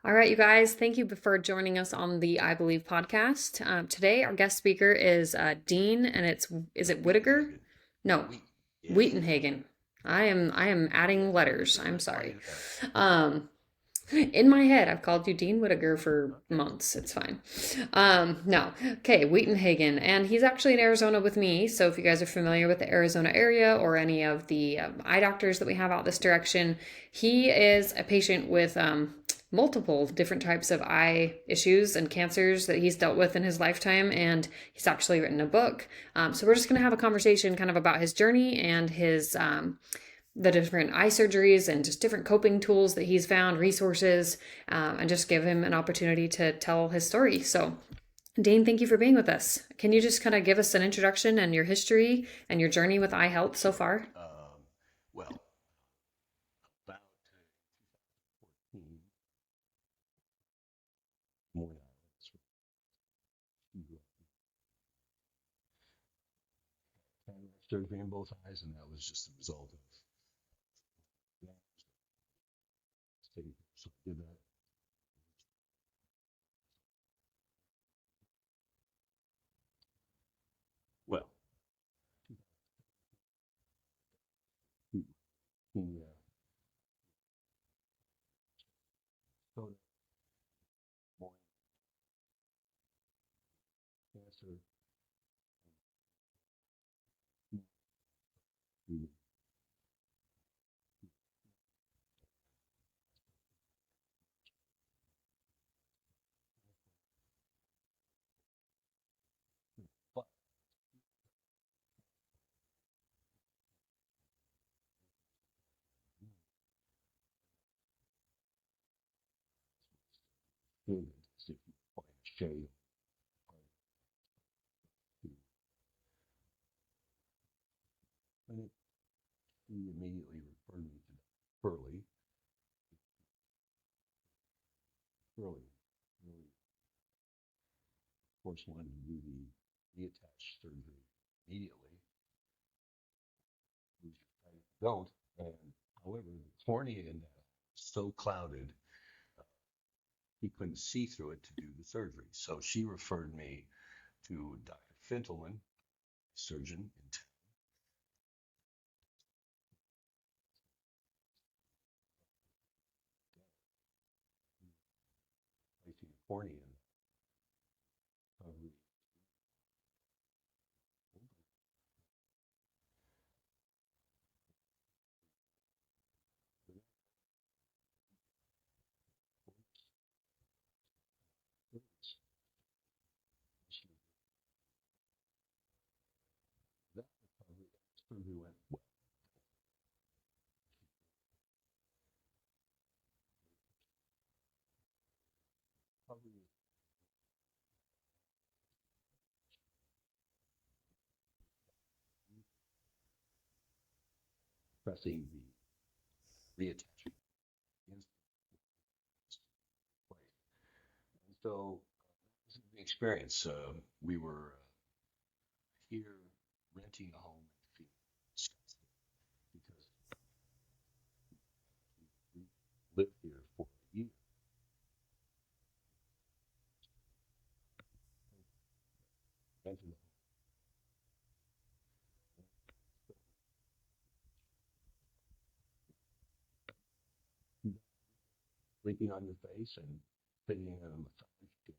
All right, you guys, thank you for joining us on the I Believe podcast. Today, our guest speaker is Dean, and is No, it Whittaker? Weitenhagen. No, Yes. Weitenhagen. I am adding Yes. letters. No, I'm that's sorry. fine. Um, in my head, I've called you Dean Whittaker for Okay. months. It's fine. No, okay, Weitenhagen, and he's actually in Arizona with me. So if you guys are familiar with the Arizona area or any of the eye doctors that we have out this direction, he is a patient with multiple different types of eye issues and cancers that he's dealt with in his lifetime, and he's actually written a book. So we're just going to have a conversation kind of about his journey and his the different eye surgeries and just different coping tools that he's found, resources, and just give him an opportunity to tell his story. So, Dane, thank you for being with us. Can you just kind of give us an introduction and your history and your journey with eye health so Sure. far? Well, about 2014, more now. Cataract surgery in both eyes, and that was just the result of that. So I did that. Well, he showed more cancer. He- But really, if you find a shade, and he immediately referred me to Curly. Curly, really, of course, wanted to do the reattach surgery immediately. We don't. And however, the cornea in that was so clouded, uh, he couldn't see through it to do the surgery. So she referred me to Dr. Fintelman, surgeon in placing a cornea in recovery. That recovery, surgery went well. Recovery pressing the reattachment against the place. And so this is the experience. We were here renting a home in Phoenix because we lived here for a year. Rented a home, sleeping on your face and sitting in a massage chair.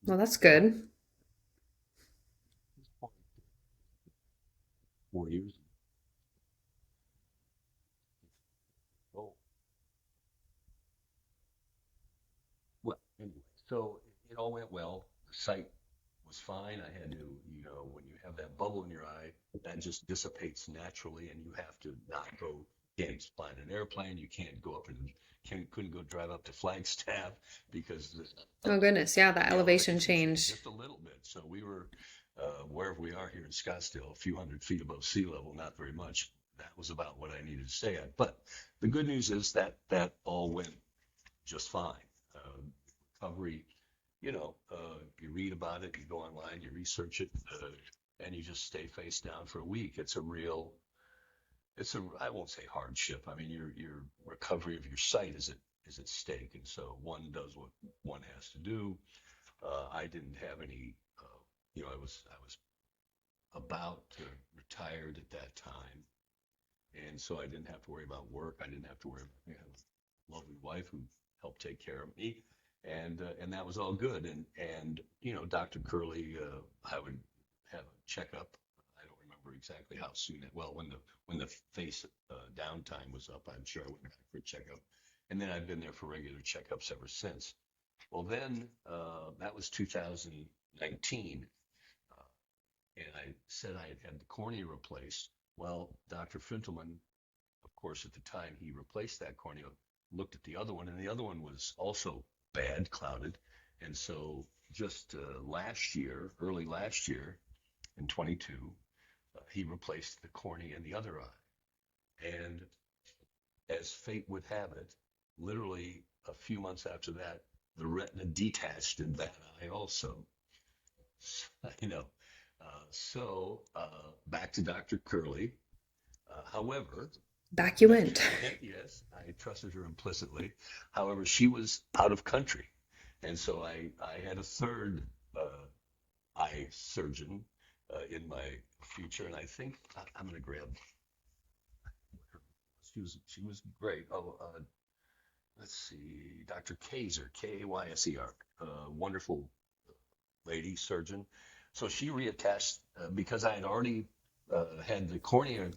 Well, that's But good. at this point, 4 years ago, well, anyway, so it all went well. The sight was fine. I had to, when you have that bubble in your eye, that just dissipates naturally, and you have to not go. Can't fly in an airplane. You can't go up and couldn't go drive up to Flagstaff because Oh, goodness. Yeah, that the elevation elevation changed change. just a little bit. So we were wherever we are here in Scottsdale, a few hundred feet above sea level, not very much. That was about what I needed to stay at. But the good news is that that all went just fine. Recovery you read about it, you go online, you research it, and you just stay face down for a week. I won't say hardship. I mean, your recovery of your sight is at stake, and so one does what one has to do. I didn't have any, I was about to retired at that time, and so I didn't have to worry about work. I didn't have to worry about, I have a lovely wife who helped take care of me, and that was all good. And Dr. Curley, I would have a checkup. I don't remember exactly how soon well, when the face downtime was up, I'm sure I went back for a checkup, and then I've been there for regular checkups ever since. Well, then that was 2019, and I said I had had the cornea replaced. Well, Dr. Fintelman, of course, at the time he replaced that cornea, looked at the other one, and the other one was also bad, clouded. And so just last year, early last year, in 22, he replaced the cornea in the other eye. And as fate would have it, literally a few months after that, the retina detached in that eye also. You know, back to Dr. Curley. However, Back you back went. yes, I trusted her implicitly. However, she was out of country, and so I had a third eye surgeon in my future, and I think I'm going to grab. She was great. Oh, let's see, Dr. Kayser, Kayser, wonderful lady surgeon. So she reattached because I had already had the cornea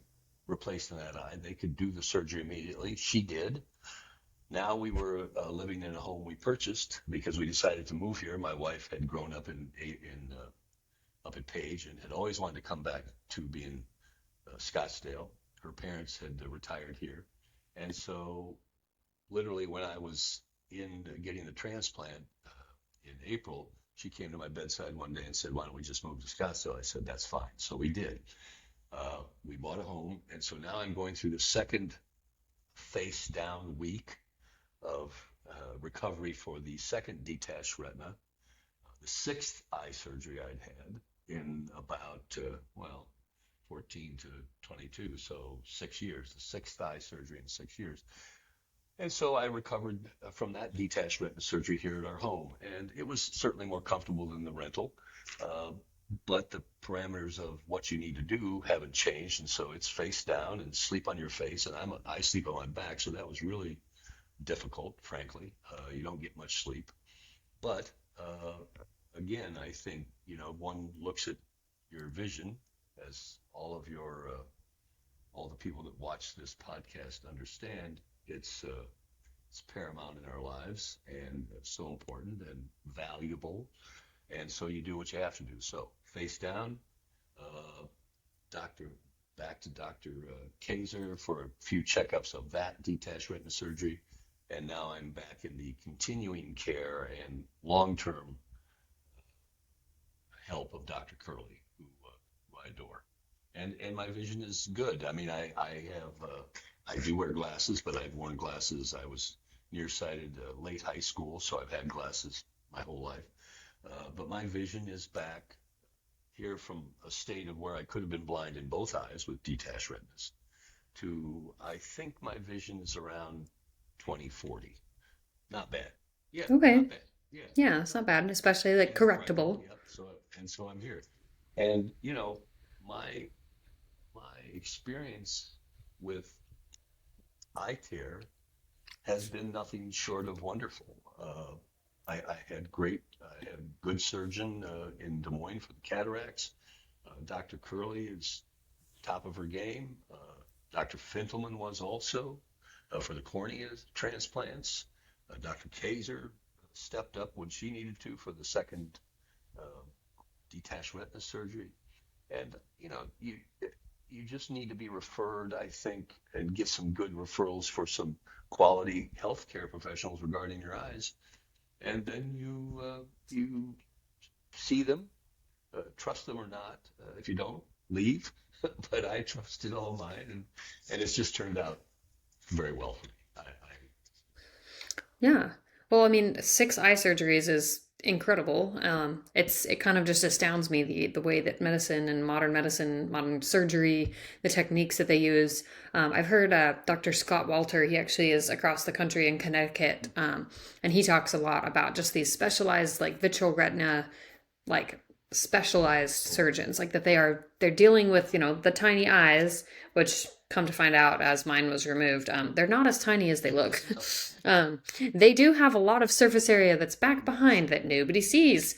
replaced in that eye. They could do the surgery immediately. She did. Now we were living in a home we purchased because we decided to move here. My wife had grown up in up at Page and had always wanted to come back to be in Scottsdale. Her parents had retired here, and so literally when I was in getting the transplant in April, she came to my bedside one day and said, "Why don't we just move to Scottsdale?" I said, "That's fine." So we did. We bought a home, and so now I'm going through the second face down week of recovery for the second detached retina, the sixth eye surgery I'd had in about, well, 14 to 22, so 6 years, the sixth eye surgery in 6 years. And so I recovered from that detached retina surgery here at our home, and it was certainly more comfortable than the rental. Uh, but the parameters of what you need to do haven't changed, and so it's face down and sleep on your face, and I sleep on my back, so that was really difficult, frankly. You don't get much sleep, but again, I think one looks at your vision, as all the people that watch this podcast understand. It's paramount in our lives, and it's so important and valuable. And so you do what you have to do. So face down, uh, doctor, back to Dr. Kaiser for a few checkups of that detached retina surgery. And now I'm back in the continuing care and long-term help of Dr. Curley, who I adore. And my vision is good. I mean, I do wear glasses, but I've worn glasses. I was nearsighted late high school, so I've had glasses my whole life. But my vision is back here from a state of where I could have been blind in both eyes with detached retinas to I think my vision is around 2040. Not bad. Yeah, Okay. not bad. Yeah, Yeah, it's not bad, especially like right. correctable. Yep. So I'm here, and my my experience with eye care has been nothing short of wonderful. I had a good surgeon in Des Moines for the cataracts. Dr. Curley is top of her game. Dr. Fintelman was also for the cornea transplants. Dr. Kaiser stepped up when she needed to for the second uh, detached retina surgery. And you just need to be referred, I think, and get some good referrals for some quality healthcare professionals regarding your eyes. And then you see them, trust them or not. If you don't, leave. But I trusted all mine, and it's just turned out very well for me. Yeah. Well, I mean, six eye surgeries is incredible. It kind of just astounds me the way that medicine, modern surgery, the techniques that they use. I've heard Dr. Scott Walter. He actually is across the country in Connecticut, and he talks a lot about just these specialized like vitreal retina like specialized surgeons, like that they're dealing with the tiny eyes, which come to find out as mine was removed, they're not as tiny as they look. They do have a lot of surface area that's back behind that nobody sees.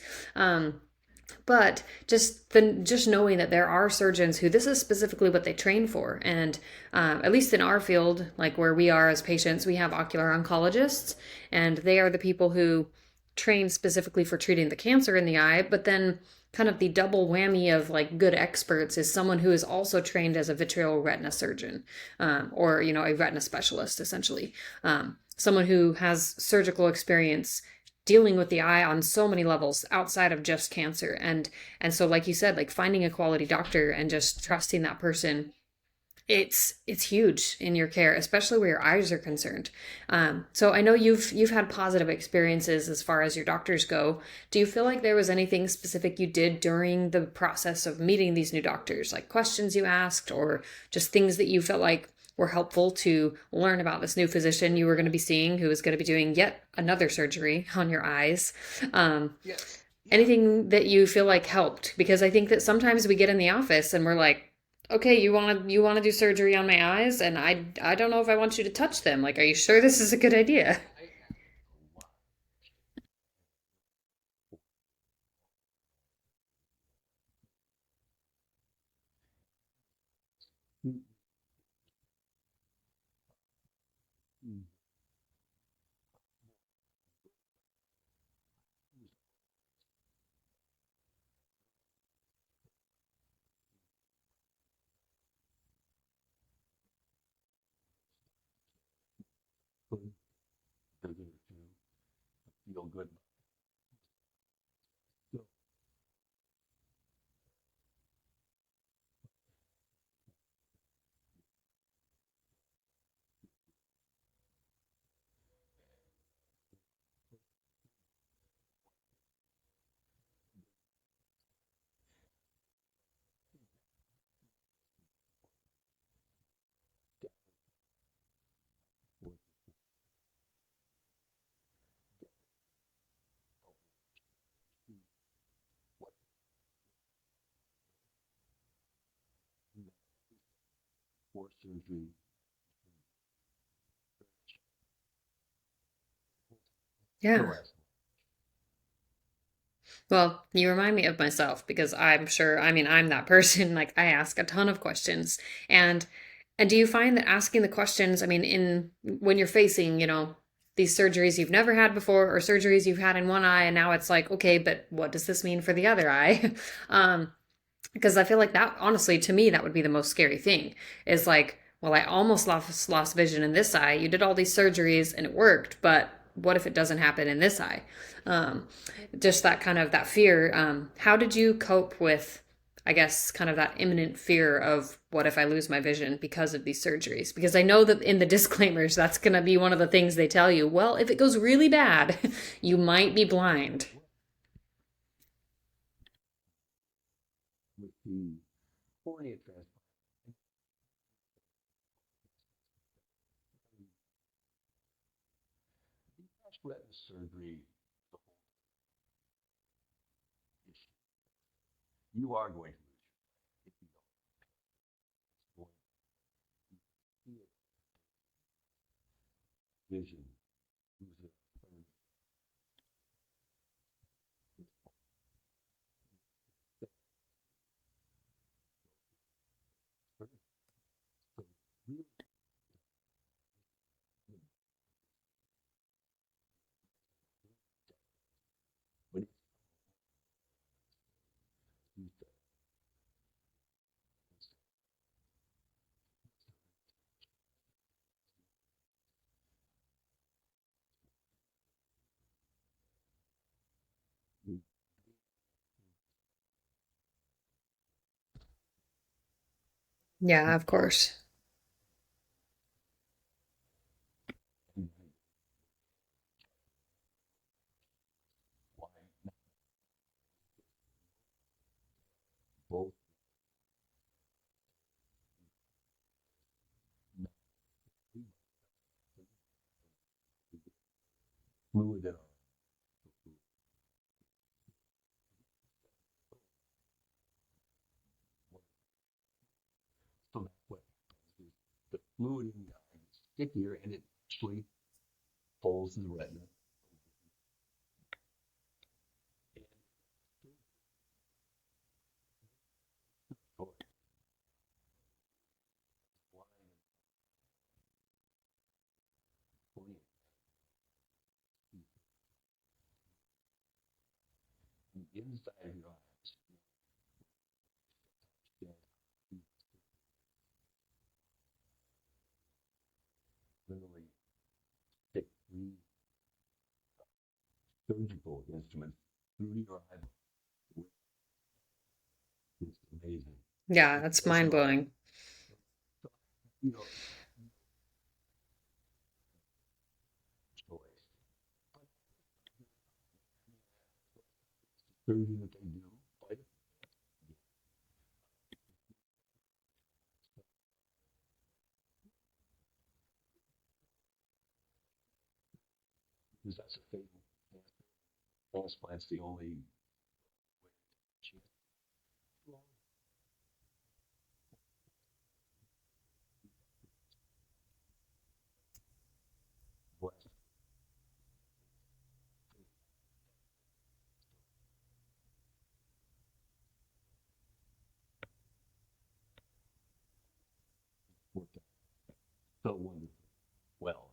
But just knowing that there are surgeons who this is specifically what they train for, and at least in our field, like where we are as patients, we have ocular oncologists, and they are the people who train specifically for treating the cancer in the eye. But then kind of the double whammy of like good experts is someone who is also trained as a vitreal retina surgeon, or a retina specialist essentially, someone who has surgical experience dealing with the eye on so many levels outside of just cancer. And so like you said, like finding a quality doctor and just trusting that person, it's huge in your care, especially where your eyes are concerned. So I know you've had positive experiences as far as your doctors go. Do you feel like there was anything specific you did during the process of meeting these new doctors, like questions you asked, or just things that you felt like were helpful to learn about this new physician you were going to be seeing, who is going to be doing yet another surgery on your eyes? Yes. Yeah. Anything that you feel like helped? Because I think that sometimes we get in the office and we're like, okay, you want to do surgery on my eyes, and I don't know if I want you to touch them. Like, are you sure this is a good idea? I have a lot. Mm, mm, mm. Good. They're going to feel good. So, what, what, for surgery. Yeah. Go ask. Well, you remind me of myself because I'm sure, I mean, I'm that person. Like, I ask a ton of questions. And and do you find that asking the questions, I mean, in when you're facing, these surgeries you've never had before, or surgeries you've had in one eye and now it's like, okay, but what does this mean for the other eye? um because I feel like that, honestly, to me, that would be the most scary thing, is like, well, I almost lost vision in this eye. You did all these surgeries and it worked, but what if it doesn't happen in this eye? Um, just that kind of that fear. How did you cope with, I guess, kind of that imminent fear of what if I lose my vision because of these surgeries? Because I know that in the disclaimers, that's going to be one of the things they tell you. Well, if it goes really bad, you might be blind. With the cornea transplant, the retina surgery, the whole issue, you are going to lose your, if you don't, it's going to see vision, lose a third. So really, but it's used to, Yeah, of course. why both fluid in our so that's what happens is the fluid in the eye gets stickier and it actually pulls the retina. And so it's blind and brilliant. The inside of your eyes, you know, literally stick three surgical instruments through your eyeball. It's amazing. Yeah, It's that's just mind about, blowing. so, you know, choice. But surgery that they do, quite because that's a fatal cancer. Transplant's the only way to achieve it. Blessed worked out so wonderfully well.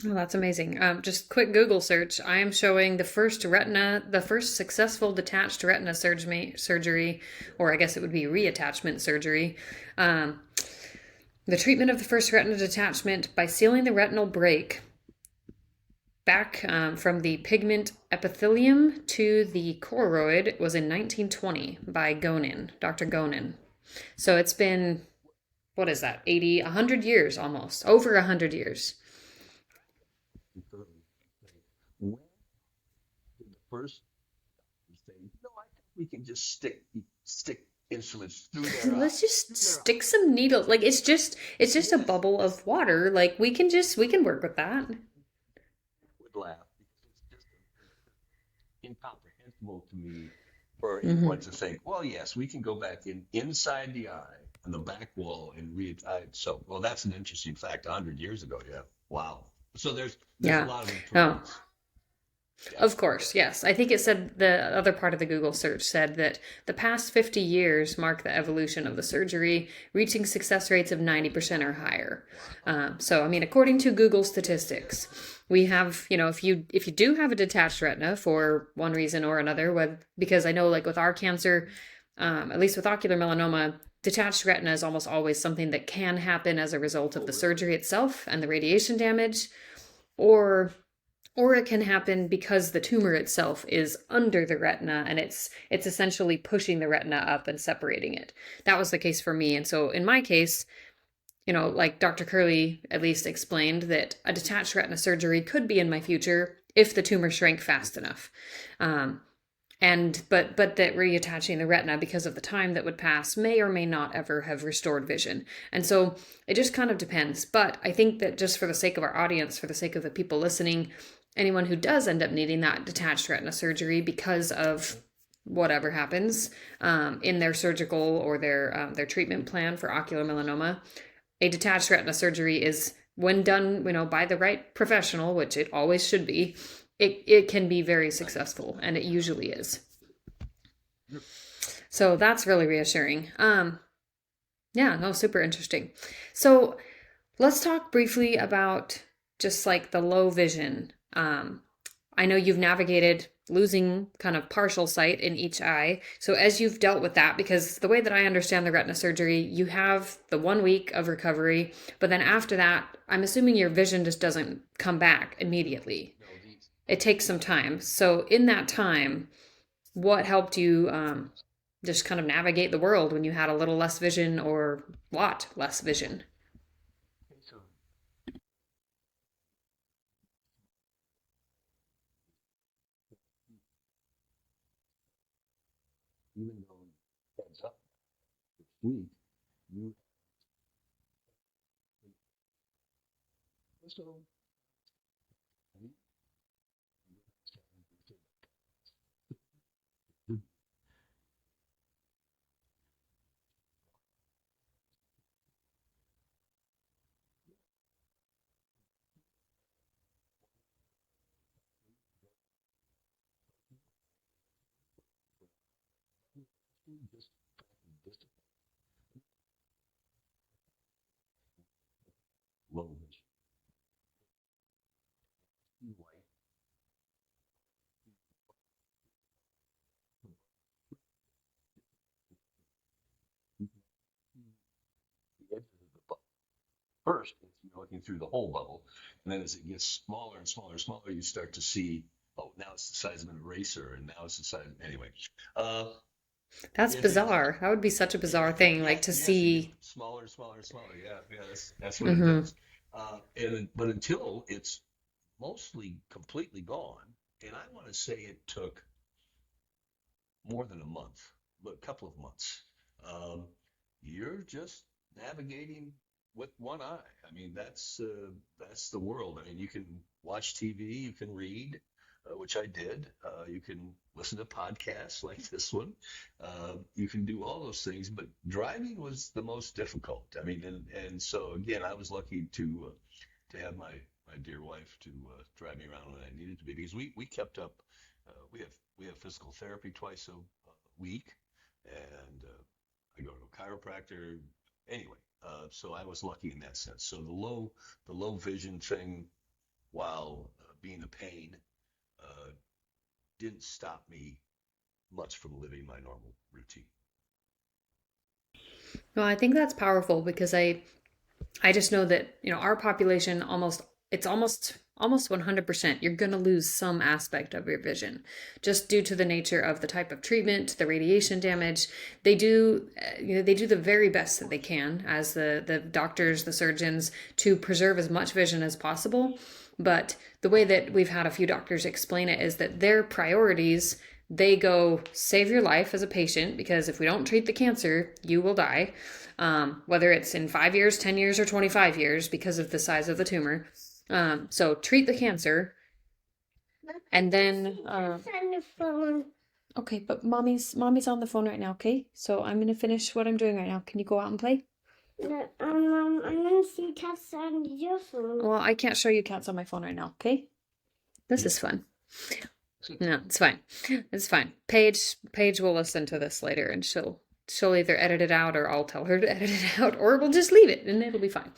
Oh, that's amazing. Just quick Google search. I am showing the first successful detached retina surgery, or I guess it would be reattachment surgery. Um, the treatment of the first retina detachment by sealing the retinal break back from the pigment epithelium to the choroid was in 1920 by Gonin, Dr. Gonin. So it's been, what is that, 80, 100 years almost, over 100 years. When did the first say, no, I think we can just stick instruments through their Let's eyes, just through their stick some needles. Like it's just a yes, bubble of water. Like we can work with that. would laugh because it's just incomprehensible to me for Hmm. anyone to think, well, yes, we can go back inside the eye on the back wall and read. So, well, that's an interesting fact. 100 years ago, yeah, wow. So there's a Yeah. lot of Oh, improvements. Yeah, of course, yes. I think it said the other part of the Google search said that the past 50 years mark the evolution of the surgery, reaching success rates of 90% or higher. wow. So, I mean, according to Google statistics, we have, if you do have a detached retina for one reason or another, because I know, like with our cancer, at least with ocular melanoma, detached retina is almost always something that can happen as a result of Oh, the really? surgery itself and the radiation damage, or it can happen because the tumor itself is under the retina and it's essentially pushing the retina up and separating it. That was the case for me. And so in my case, like Dr. Curley at least explained, that a detached retina surgery could be in my future if the tumor shrank fast enough. Um, but that reattaching the retina because of the time that would pass may or may not ever have restored vision. And so it just kind of depends. But I think that just for the sake of our audience, for the sake of the people listening, anyone who does end up needing that detached retina surgery because of whatever happens in their surgical or their treatment plan for ocular melanoma, a detached retina surgery is, when done, by the right professional, which it always should be, it can be very Right. successful, and it usually is. Sure. So that's really reassuring. Yeah, no, super interesting. So let's talk briefly about just like the low vision. I know you've navigated losing kind of partial sight in each eye. So as you've dealt with that, because the way that I understand the retina surgery, you have the 1 week of recovery, but then after that, I'm assuming your vision just doesn't come back immediately. No, the It takes some time. So in that time, what helped you just kind of navigate the world when you had a little less vision or a lot less vision? okay, so even though heads up this week, you so just low vision. White. The edges of the bubble. First, you're looking through the whole bubble, and then as it gets smaller and smaller and smaller, you start to see, oh, now it's the size of an eraser, and now it's the size. Anyway, uh, That's it, it, bizarre. That would be such a bizarre thing, like to yes, it gets see. smaller and smaller and smaller. Yeah, yeah, that's what it Hmm. does. But until it's mostly completely gone, and I want to say it took more than a month, but a couple of months. Um, you're just navigating with one eye. I mean, that's the world. I mean, you can watch TV, you can read, which I did. You can listen to podcasts like this one. You can do all those things, but driving was the most difficult. I mean, and so again, I was lucky to have my dear wife to drive me around when I needed to be because we kept up. We have physical therapy twice a week, and I go to a chiropractor. Anyway, so I was lucky in that sense. So the low vision thing, while being a pain, uh, didn't stop me much from living my normal routine. No, I think that's powerful because I just know that, our population it's almost 100%. You're going to lose some aspect of your vision just due to the nature of the type of treatment, the radiation damage. They do the very best that they can as the doctors, the surgeons to preserve as much vision as possible. But the way that we've had a few doctors explain it is that their priorities, they go save your life as a patient because if we don't treat the cancer, you will die, whether it's in 5 years, 10 years, or 25 years because of the size of the tumor. So treat the cancer, and then on the phone. Okay, but mommy's on the phone right now. Okay, so I'm gonna finish what I'm doing right now. Can you go out and play? No, I'm gonna see cats on your phone. Well, I can't show you cats on my phone right now. Okay, this is fun. No, it's fine. It's fine. Paige will listen to this later, and she'll either edit it out, or I'll tell her to edit it out, or we'll just leave it, and it'll be fine.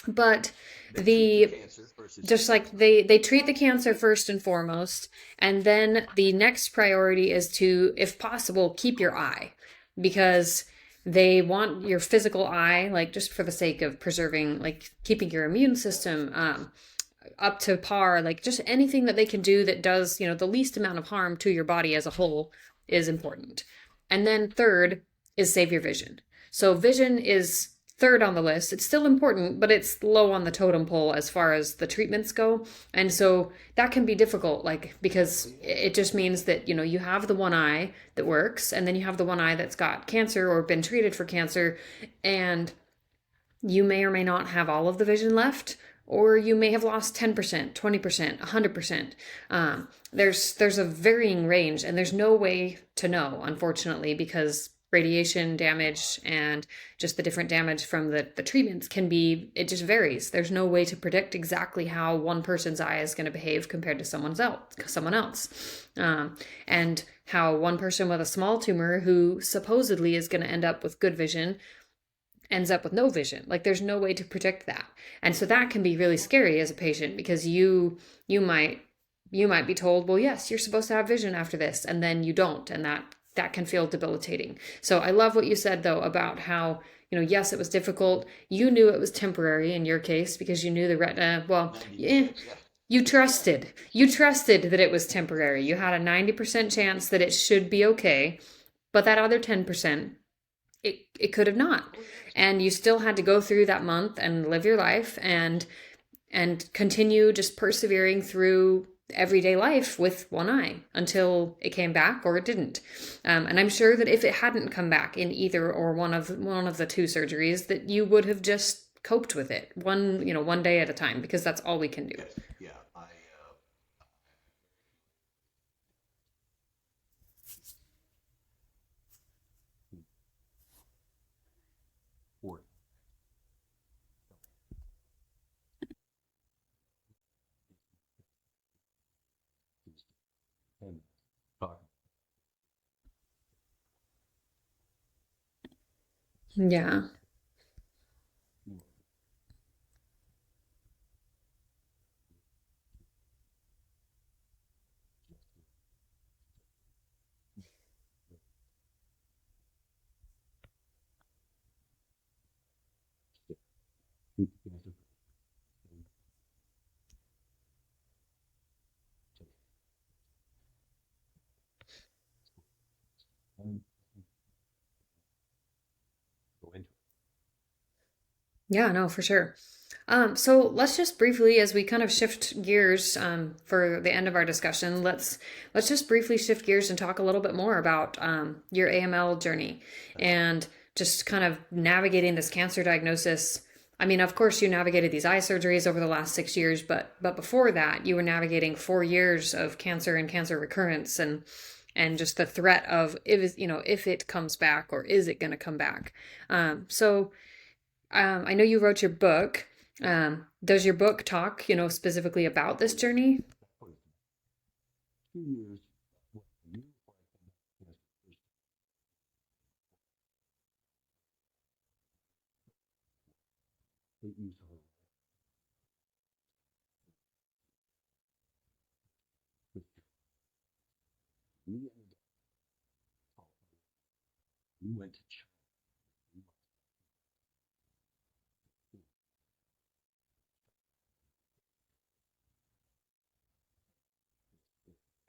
But the just like they treat the cancer first and foremost, and then the next priority is to, if possible, keep your eye, because they want your physical eye, like just for the sake of preserving, like keeping your immune system up to par, like just anything that they can do that does, the least amount of harm to your body as a whole is important. And then third is save your vision. So vision is third on the list. It's still important, but it's low on the totem pole as far as the treatments go. And so that can be difficult, like, because it just means that, you have the one eye that works, and then you have the one eye that's got cancer or been treated for cancer, and you may or may not have all of the vision left, or you may have lost 10%, 20%, 100%. There's a varying range, and there's no way to know, unfortunately, because radiation damage and just the different damage from the treatments it just varies. There's no way to predict exactly how one person's eye is going to behave compared to someone else. And how one person with a small tumor who supposedly is going to end up with good vision ends up with no vision. Like, there's no way to predict that. And so that can be really scary as a patient, because you might be told, well, yes, you're supposed to have vision after this, and then you don't, and that can feel debilitating. So I love what you said though about how, yes, it was difficult. You knew it was temporary in your case because you knew the retina, well, yeah, you trusted that it was temporary. You had a 90% chance that it should be okay, but that other 10%, it could have not. And you still had to go through that month and live your life and continue just persevering through everyday life with one eye until it came back or it didn't. And I'm sure that if it hadn't come back in either or one of the two surgeries, that you would have just coped with it one day at a time, because that's all we can do. Yes, yeah. Or and talk. Yeah. Go into Yeah, no, for sure. So let's just briefly, as we kind of shift gears for the end of our discussion, let's just briefly shift gears and talk a little bit more about your AML journey and just kind of navigating this cancer diagnosis. I mean, of course, you navigated these eye surgeries over the last 6 years, but before that, you were navigating 4 years of cancer and cancer recurrence, and just the threat of if it comes back, or is it going to come back. So I know you wrote your book. Does your book talk, specifically about this journey? that was 2 years. What, a year before I came back, yes, first 8 years of with we ended up, we went to China. We went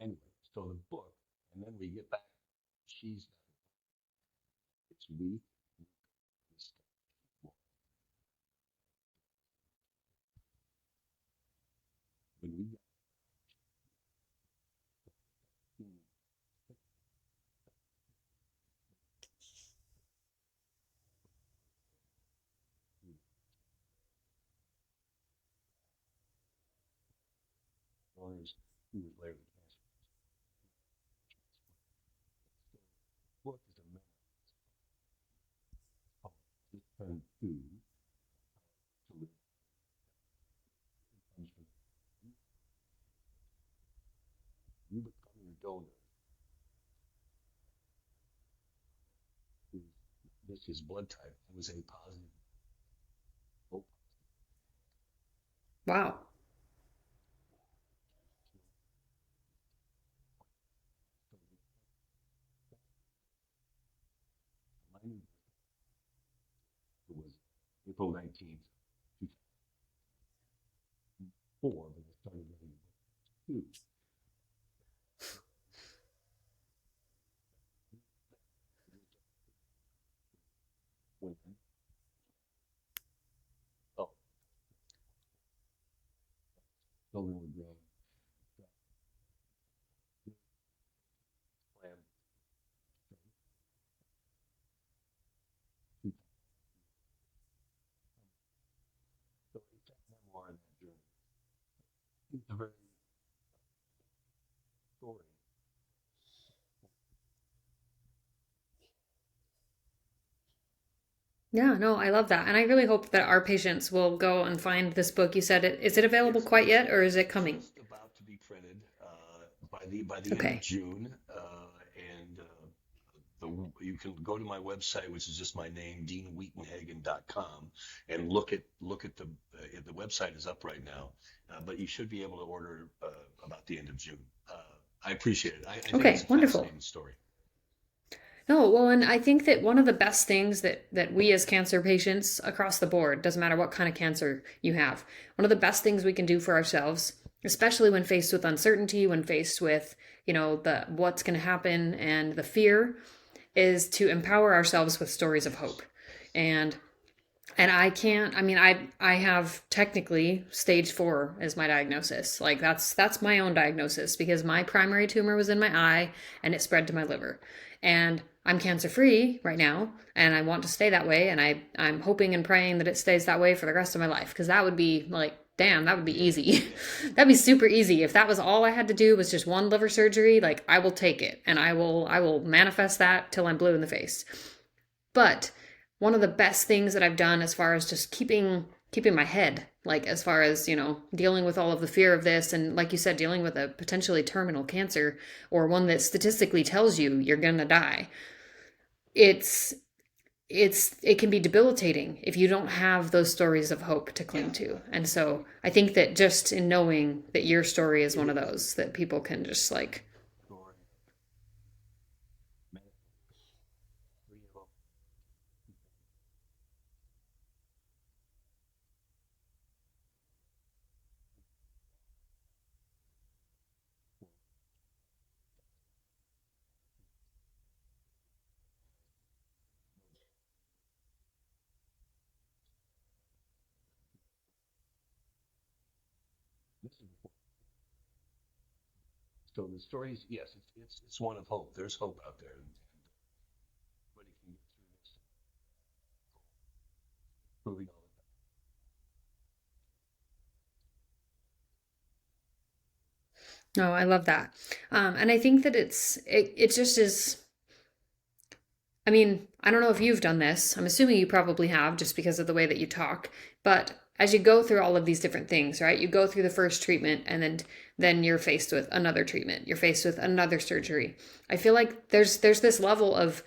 anyway, so the book, and then we get back. She's it's we. When we got years, 2 years later, the cancer book is a memoir. Oh, just turned two to live. It comes from you becoming a donor. This is blood type. I was A positive. Oh, Wow. my new was April 19th, 2004, but I started writing two. When, oh, children were growing. Plan. So it's a memoir in that journey. It's a very story. Yeah, no, I love that. And I really hope that our patients will go and find this book. You said is it available quite It's yet, or is it coming? just about to be printed by the end of Okay. June, and you can go to my website, which is just my name, deanweitenhagen.com, and look at the website is up right now, but you should be able to order about the end of June. I appreciate it. I think it's Okay, a wonderful. fascinating story. No, well, and I think that one of the best things that we as cancer patients across the board, doesn't matter what kind of cancer you have, one of the best things we can do for ourselves, especially when faced with uncertainty, when faced with, the what's going to happen and the fear, is to empower ourselves with stories of Yes. hope. And And I can't, I mean, I have technically stage 4 as my diagnosis. Like that's my own diagnosis because my primary tumor was in my eye and it spread to my liver. And I'm cancer free right now and I want to stay that way and I'm hoping and praying that it stays that way for the rest of my life because that would be like damn, that would be easy. That'd be super easy. If that was all I had to do was just one liver surgery, like I will take it and I will manifest that till I'm blue in the face. But one of the best things that I've done as far as just keeping my head, like as far as, dealing with all of the fear of this and like you said, dealing with a potentially terminal cancer or one that statistically tells you you're going to die. It's it can be debilitating if you don't have those stories of hope to cling Yeah, to. And so I think that just in knowing that your story is it one of is those that people can just like, story of medical free of this is important. So the stories, yes, it's one of hope. There's hope out there, and everybody can get through this, proving all of that. no, I love that. And I think that it just is. I mean, I don't know if you've done this. I'm assuming you probably have just because of the way that you talk. But as you go through all of these different things, right? You go through the first treatment and then you're faced with another treatment. You're faced with another surgery. I feel like there's this level of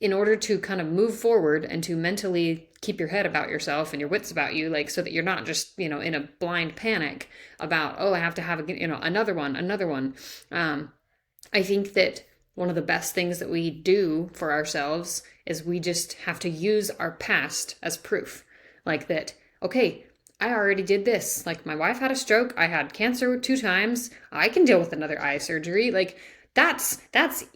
in order to kind of move forward and to mentally keep your head about yourself and your wits about you, like so that you're not just in a blind panic about, oh, I have to have another one. I think that one of the best things that we do for ourselves is we just have to use our past as proof. Like that, okay, I already did this. Like my wife had a stroke, I had cancer 2 times, I can deal with another eye surgery. Like that's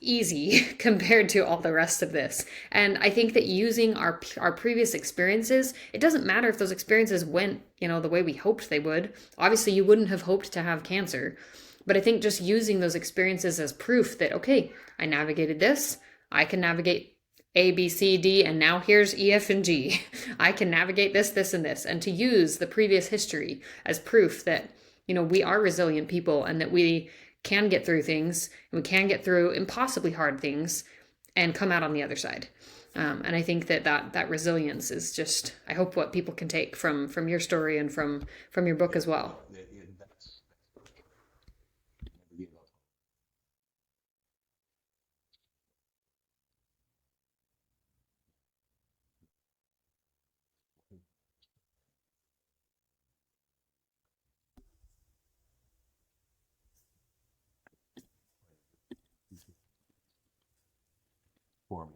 easy compared to all the rest of this. And I think that using our previous experiences, it doesn't matter if those experiences went, the way we hoped they would. Obviously, you wouldn't have hoped to have cancer, but I think just using those experiences as proof that, okay, I navigated this, I can navigate A, B, C, D, and now here's E, F, and G. I can navigate this, this, and this. And to use the previous history as proof that, we are resilient people and that we can get through things and we can get through impossibly hard things and come out on the other side. And I think that resilience is just, I hope, what people can take from your story and from your book Yeah, as well. no, that's for sure. Never give up. For me.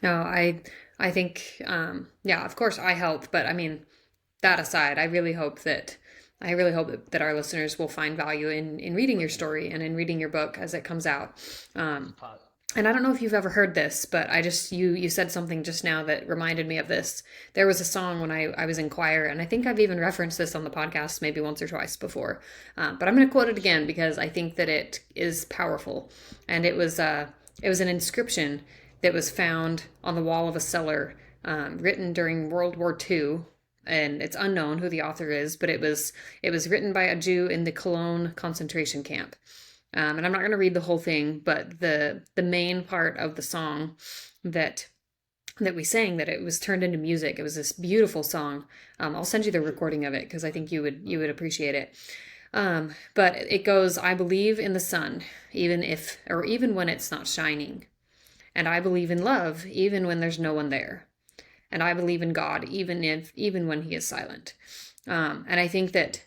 No, I think yeah, of course I help, but I mean that aside, I really hope that our listeners will find value in reading your story and in reading your book as it comes out. It's Um, pot. and I don't know if you've ever heard this, but I just you said something just now that reminded me of this. There was a song when I was in choir, and I think I've even referenced this on the podcast maybe once or twice before. But I'm going to quote it again because I think that it is powerful. And it was an inscription that was found on the wall of a cellar, written during World War II, and it's unknown who the author is, but it was written by a Jew in the Cologne concentration camp. And I'm not going to read the whole thing, but the main part of the song that that we sang, that it was turned into music. It was this beautiful song. I'll send you the Sure. recording of it because I think you would appreciate it. But it goes, I believe in the sun, even when it's not shining, and I believe in love even when there's no one there, and I believe in God even when He is silent. And I think that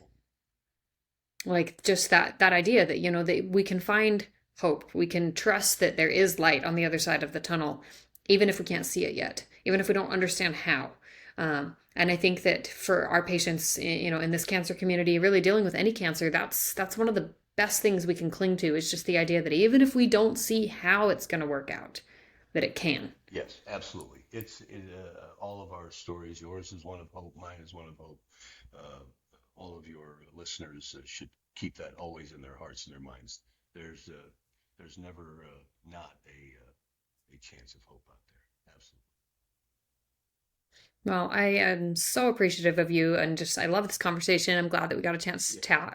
like just that idea that that we can find hope, we can trust that there is light on the other side of the tunnel, even if we can't see it yet, even if we don't understand how. And I think that for our patients, in this cancer community, really dealing with any cancer, that's one of the best things we can cling to is just the idea that even if we don't see how it's going to work out, that it can. Yes, absolutely. All of our stories. Yours is one of hope. Mine is one of hope. Uh, all of your listeners should keep that always in their hearts and their minds. There's uh, there's never not a chance of hope out there. Absolutely. Well, I am so appreciative of you, and just I love this conversation. I'm glad that we got a chance Yeah.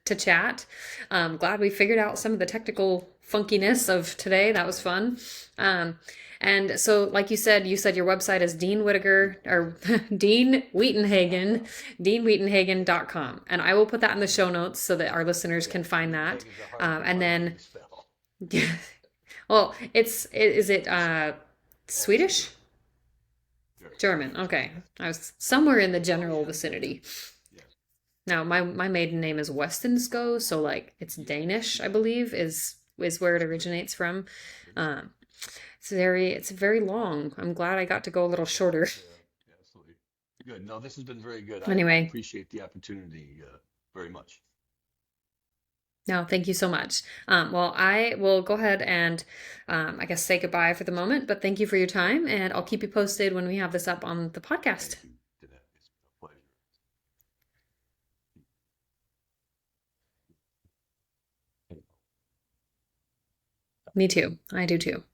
to chat. Glad we figured out some of the technical funkiness of today. That was fun. Um, and so, like you said your website is Dean Whittaker or Dean Weitenhagen, deanweitenhagen.com. And I will put that in the show notes so that our listeners can Yes. find that. Wittenhagen's And hard name then, to spell. well, is it Swedish? German. German. German. Okay. Yes. I was somewhere in the Oh general yeah. Yeah. vicinity. Yes. Now, my maiden name is Westensko, so like it's Yeah. Danish, I believe, is where it That's good. originates from. Good. Um, it's very long. I'm glad I got to go a little shorter. Yeah. Absolutely. Good. No, this has been very good. I Anyway, appreciate the opportunity very much. no, thank you so much. Well, I will go ahead and I guess say goodbye for the moment, but thank you for your time, and I'll keep you posted when we have this up on the podcast. Thank you, Jeanette. It's been a pleasure. Me too. I do too.